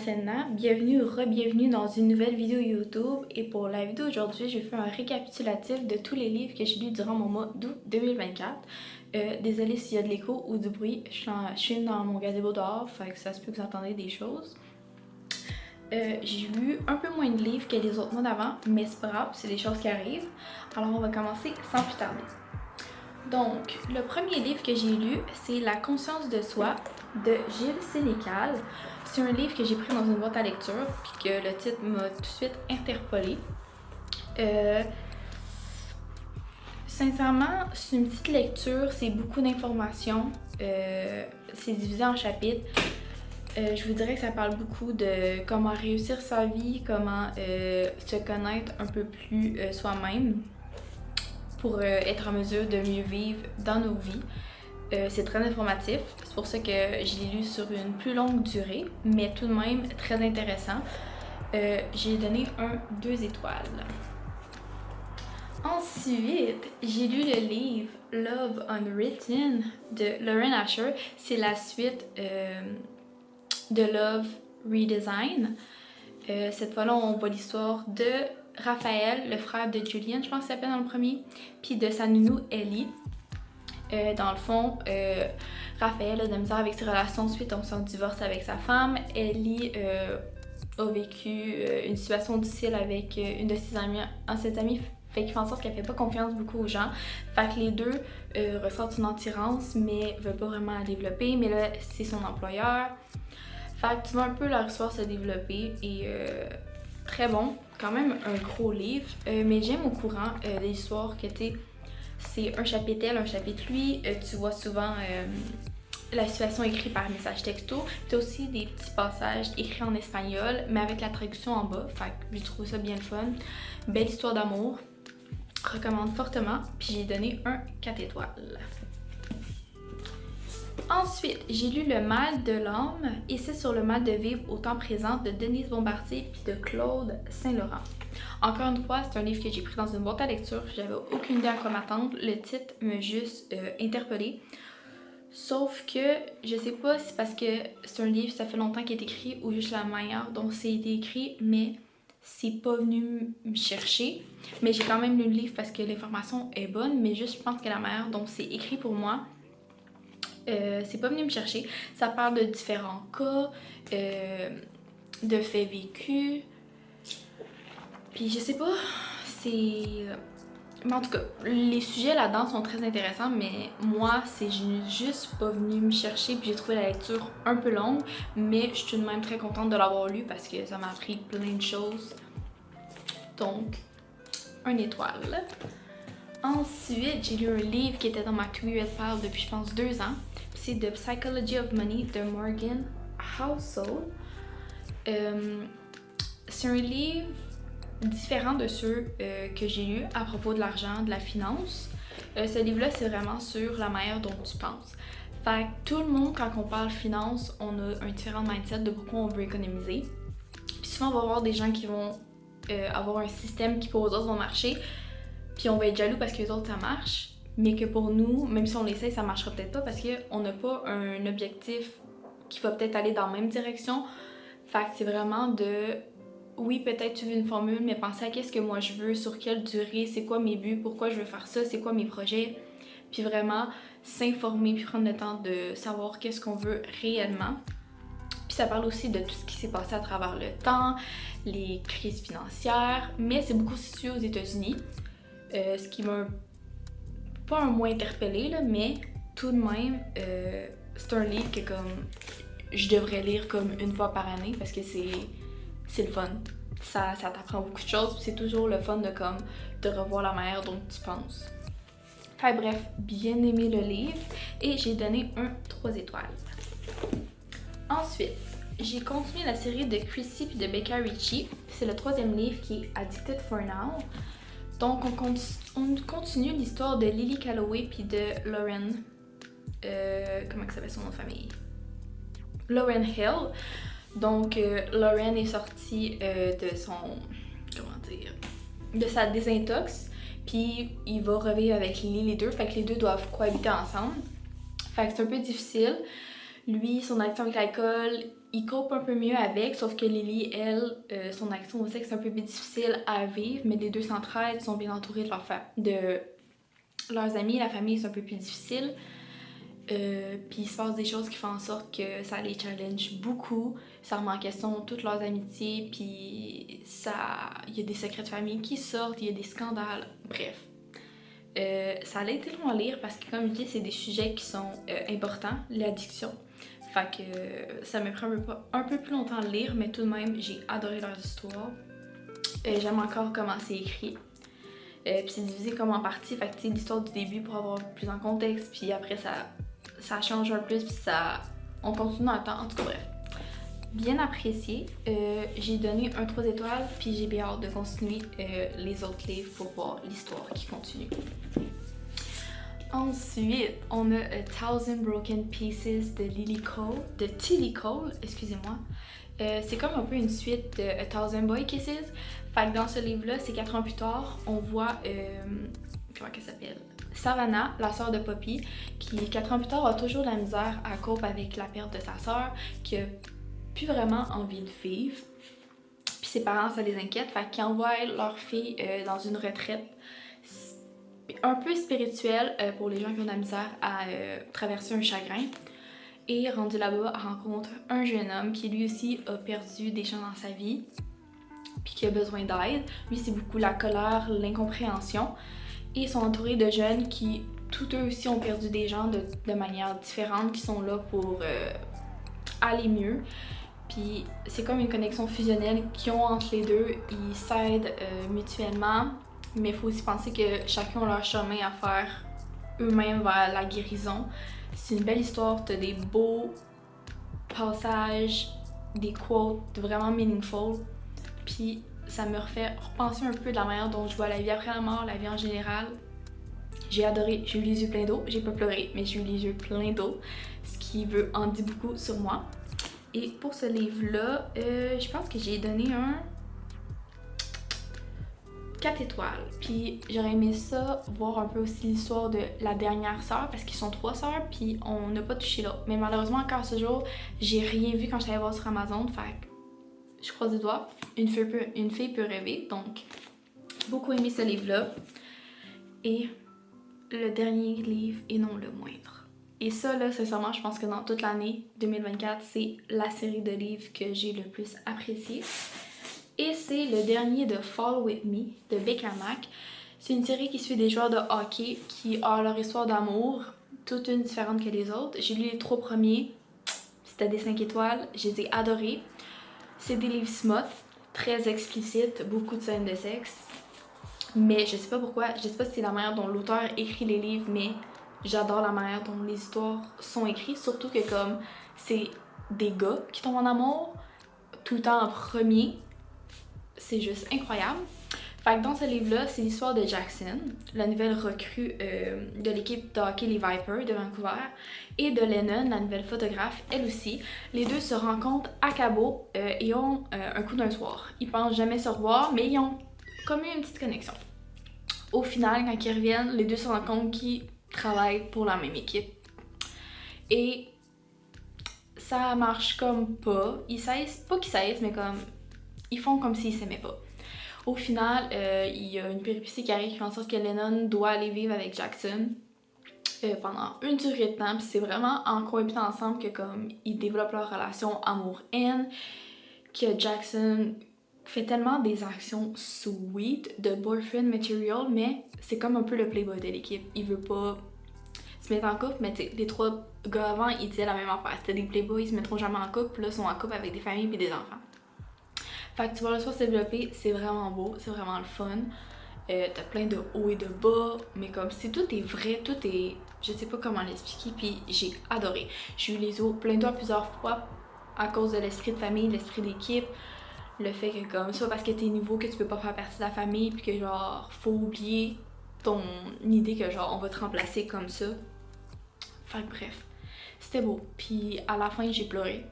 Senna, bienvenue ou re-bienvenue dans une nouvelle vidéo YouTube. Et pour la vidéo d'aujourd'hui, je vais faire un récapitulatif de tous les livres que j'ai lus durant mon mois d'août 2024. Désolée s'il y a de l'écho ou du bruit, je suis dans mon gazebo dehors, fait que ça se peut que vous entendez des choses. J'ai lu un peu moins de livres que les autres mois d'avant, mais c'est pas grave, c'est des choses qui arrivent. Alors on va commencer sans plus tarder. Donc, le premier livre que j'ai lu, c'est La conscience de soi de Gilles Sénécal. C'est un livre que j'ai pris dans une boîte à lecture, puis que le titre m'a tout de suite interpellée. Sincèrement, c'est une petite lecture, c'est beaucoup d'informations, c'est divisé en chapitres. Je vous dirais que ça parle beaucoup de comment réussir sa vie, comment se connaître un peu plus soi-même pour être en mesure de mieux vivre dans nos vies. C'est très informatif, c'est pour ça que je l'ai lu sur une plus longue durée, mais tout de même très intéressant. J'ai donné 2 étoiles. Ensuite, j'ai lu le livre Love Unwritten de Lauren Asher. C'est la suite de Love Redesign. Cette fois-là, on voit l'histoire de Raphaël, le frère de Julian, je pense que ça s'appelle dans le premier, puis de sa nounou Ellie. Dans le fond, Raphaël a de la misère avec ses relations suite à son divorce avec sa femme. Ellie a vécu une situation difficile avec une de ses amies, fait qu'il fait en sorte qu'elle fait pas confiance beaucoup aux gens. Fait que les deux ressentent une attirance, mais veulent pas vraiment la développer. Mais là, c'est son employeur. Fait que tu vois un peu leur histoire se développer et très bon. Quand même un gros livre, mais j'aime au courant de l'histoire que c'est un chapitre elle, un chapitre lui. Tu vois souvent la situation écrite par message texto. Tu as aussi des petits passages écrits en espagnol, mais avec la traduction en bas. Fait que j'ai trouvé ça bien le fun. Belle histoire d'amour. Recommande fortement. Puis j'ai donné 4 étoiles. Ensuite, j'ai lu Le mal de l'âme et c'est sur le mal de vivre au temps présent de Denise Bombardier puis de Claude Saint-Laurent. Encore une fois, c'est un livre que j'ai pris dans une boîte à lecture. J'avais aucune idée à quoi m'attendre. Le titre m'a juste interpellée. Sauf que je sais pas si c'est parce que c'est un livre, ça fait longtemps qu'il est écrit ou juste la manière dont c'est écrit, mais c'est pas venu me chercher. Mais j'ai quand même lu le livre parce que l'information est bonne, mais juste je pense que la manière dont c'est écrit pour moi, c'est pas venu me chercher. Ça parle de différents cas, de faits vécus. Puis je sais pas, c'est... Mais en tout cas, les sujets là-dedans sont très intéressants, mais moi, c'est juste pas venu me chercher. Puis j'ai trouvé la lecture un peu longue, mais je suis tout de même très contente de l'avoir lu parce que ça m'a appris plein de choses. Donc, 1 étoile. Ensuite, j'ai lu un livre qui était dans ma to be read pile depuis, je pense, 2 ans. C'est The Psychology of Money de Morgan Housel. C'est un livre différent de ceux que j'ai lus à propos de l'argent, de la finance. Ce livre-là, c'est vraiment sur la manière dont tu penses. Fait que tout le monde, quand on parle finance, on a un différent mindset de pourquoi on veut économiser. Puis souvent, on va voir des gens qui vont avoir un système qui pour eux autres vont marcher, puis on va être jaloux parce que les autres ça marche, mais que pour nous, même si on l'essaye, ça marchera peut-être pas parce qu'on n'a pas un objectif qui va peut-être aller dans la même direction. Fait que c'est vraiment de... Oui, peut-être tu veux une formule, mais pensez à qu'est-ce que moi je veux, sur quelle durée, c'est quoi mes buts, pourquoi je veux faire ça, c'est quoi mes projets. Puis vraiment s'informer, puis prendre le temps de savoir qu'est-ce qu'on veut réellement. Puis ça parle aussi de tout ce qui s'est passé à travers le temps, les crises financières, mais c'est beaucoup situé aux États-Unis. Ce qui m'a pas un moins interpellée, là, mais tout de même, c'est un livre que comme je devrais lire comme 1 fois par année parce que c'est le fun. Ça t'apprend beaucoup de choses, c'est toujours le fun de revoir la manière dont tu penses. Enfin bref, bien aimé le livre et j'ai donné 3 étoiles. Ensuite, j'ai continué la série de Chrissy et de Becca Ritchie. C'est le 3e livre qui est Addicted for Now. Donc on continue l'histoire de Lily Calloway puis de Lauren. Comment ça s'appelle son nom de famille? Lauren Hill. Donc Lauren est sortie de son... comment dire? De sa désintox. Puis il va revivre avec Lily les deux. Fait que les deux doivent cohabiter ensemble. Fait que c'est un peu difficile. Lui, son addiction avec l'alcool, il cope un peu mieux avec, sauf que Lily, elle, son addiction au sexe, c'est un peu plus difficile à vivre, mais les deux s'entraident, sont bien entourés de leurs amis, la famille, c'est un peu plus difficile. Puis il se passe des choses qui font en sorte que ça les challenge beaucoup, ça remet en question toutes leurs amitiés, puis il y a des secrets de famille qui sortent, il y a des scandales, bref. Ça a été long à lire parce que, comme je dis, c'est des sujets qui sont importants, l'addiction. Fait que ça me prend un peu plus longtemps à lire, mais tout de même, j'ai adoré leurs histoires. J'aime encore comment c'est écrit. Puis c'est divisé comme en parties, fait que tu sais, l'histoire du début pour avoir plus en contexte, puis après ça change un peu, puis on continue dans le temps, en tout cas bref. Bien apprécié, j'ai donné un 3 étoiles, puis j'ai bien hâte de continuer les autres livres pour voir l'histoire qui continue. Ensuite, on a A Thousand Broken Pieces de Tillie Cole, excusez-moi. C'est comme un peu une suite de A Thousand Boy Kisses. Fait que dans ce livre-là, c'est 4 ans plus tard, on voit, comment qu'elle s'appelle? Savannah, la sœur de Poppy, qui 4 ans plus tard a toujours de la misère à cope avec la perte de sa sœur, qui a plus vraiment envie de vivre. Puis ses parents, ça les inquiète, fait qu'ils envoient leur fille dans une retraite un peu spirituelle pour les gens qui ont de la misère à traverser un chagrin. Et rendu là-bas, elle rencontre un jeune homme qui lui aussi a perdu des gens dans sa vie, puis qui a besoin d'aide. Lui, c'est beaucoup la colère, l'incompréhension. Et ils sont entourés de jeunes qui, tous eux aussi, ont perdu des gens de manière différente, qui sont là pour aller mieux. Puis c'est comme une connexion fusionnelle qu'ils ont entre les deux. Ils s'aident mutuellement, mais il faut aussi penser que chacun a leur chemin à faire eux-mêmes vers la guérison. C'est une belle histoire, t'as des beaux passages, des quotes vraiment meaningful. Puis ça me refait repenser un peu de la manière dont je vois la vie après la mort, la vie en général. J'ai adoré, j'ai eu les yeux pleins d'eau, j'ai pas pleuré, mais j'ai eu les yeux pleins d'eau, ce qui en dit beaucoup sur moi. Et pour ce livre-là, je pense que j'ai donné un 4 étoiles. Puis j'aurais aimé ça, voir un peu aussi l'histoire de la dernière sœur, parce qu'ils sont 3 sœurs, puis on n'a pas touché là. Mais malheureusement, encore ce jour, j'ai rien vu quand je suis allée voir sur Amazon, fait que je croise les doigts. Une fille peut rêver, donc beaucoup aimé ce livre-là. Et le dernier livre, et non le moindre. Et ça, là, sincèrement, je pense que dans toute l'année 2024, c'est la série de livres que j'ai le plus apprécié. Et c'est le dernier de Fall With Me de Beck Mac. C'est une série qui suit des joueurs de hockey qui ont leur histoire d'amour, toute une différente que les autres. J'ai lu les 3 premiers, c'était des 5 étoiles, je les ai adorés. C'est des livres smut, très explicites, beaucoup de scènes de sexe. Mais je sais pas pourquoi, je sais pas si c'est la manière dont l'auteur écrit les livres, mais j'adore la manière dont les histoires sont écrites, surtout que comme c'est des gars qui tombent en amour, tout le temps en premier, c'est juste incroyable. Fait que dans ce livre-là, c'est l'histoire de Jackson, la nouvelle recrue de l'équipe de hockey les Vipers de Vancouver, et de Lennon, la nouvelle photographe, elle aussi. Les deux se rencontrent à Cabo et ont un coup d'un soir. Ils pensent jamais se revoir, mais ils ont comme eu une petite connexion. Au final, quand ils reviennent, les deux se rendent compte qu'ils travaillent pour la même équipe. Et ça marche comme pas. Ils saillissent, pas qu'ils saillissent, mais comme ils font comme s'ils s'aimaient pas. Au final, il y a une péripétie qui arrive qui fait en sorte que Lennon doit aller vivre avec Jackson pendant une durée de temps. Puis c'est vraiment en cohabitant ensemble que comme ils développent leur relation amour-haine, que Jackson fait tellement des actions sweet de boyfriend material, mais c'est comme un peu le playboy de l'équipe. Il veut pas se mettre en couple, mais t'sais, les 3 gars avant, ils disaient la même affaire. C'était des playboys, ils se mettront jamais en couple, là, ils sont en couple avec des familles et des enfants. Fait que tu vois le soir se développer, c'est vraiment beau, c'est vraiment le fun. T'as plein de hauts et de bas, mais comme si tout est vrai, tout est... Je sais pas comment l'expliquer, puis j'ai adoré. J'ai eu les os plein d'heures plusieurs fois à cause de l'esprit de famille, l'esprit d'équipe, le fait que comme ça, parce que t'es nouveau, que tu peux pas faire partie de la famille, puis que genre, faut oublier ton idée que genre, on va te remplacer comme ça. Fait que bref, c'était beau. Puis à la fin, j'ai pleuré.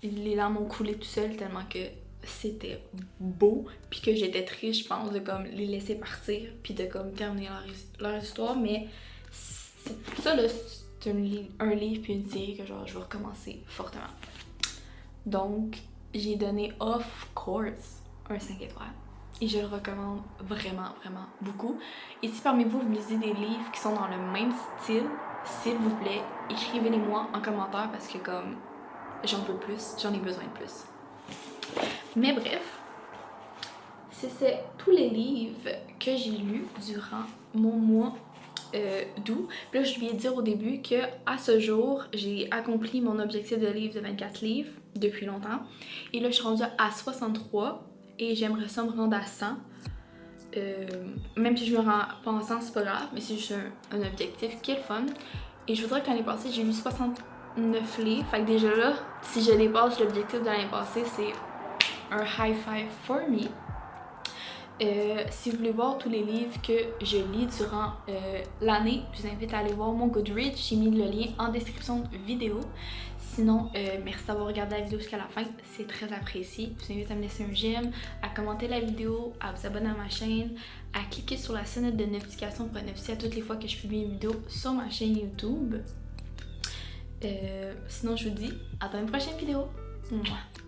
Les larmes ont coulé tout seul tellement que c'était beau, puis que j'étais triste, je pense, de comme les laisser partir, puis de comme terminer leur histoire, mais ça là, c'est un livre puis une série que genre je vais recommencer fortement. Donc, j'ai donné of course un 5 étoiles. Et je le recommande vraiment, vraiment beaucoup. Et si parmi vous, vous lisez des livres qui sont dans le même style, s'il vous plaît, écrivez-les-moi en commentaire parce que comme j'en veux plus, j'en ai besoin de plus. Mais bref, c'est tous les livres que j'ai lus durant mon mois d'août. Puis là, je lui ai dit au début que à ce jour, j'ai accompli mon objectif de livre de 24 livres depuis longtemps. Et là, je suis rendue à 63 et j'aimerais ça me rendre à 100. Même si je me rends pas en 100, c'est pas grave, mais c'est juste un objectif qui est le fun. Et je voudrais que l'année passée, j'ai lu 69 livres. Fait que déjà là, si je dépasse l'objectif de l'année passée, c'est un high five for me. Si vous voulez voir tous les livres que je lis durant l'année, je vous invite à aller voir mon Goodreads. J'ai mis le lien en description de vidéo. Sinon, merci d'avoir regardé la vidéo jusqu'à la fin, c'est très apprécié. Je vous invite à me laisser un j'aime, à commenter la vidéo, à vous abonner à ma chaîne, à cliquer sur la sonnette de notification pour être notifié à toutes les fois que je publie une vidéo sur ma chaîne YouTube. Sinon, je vous dis à dans une prochaine vidéo. Mouah.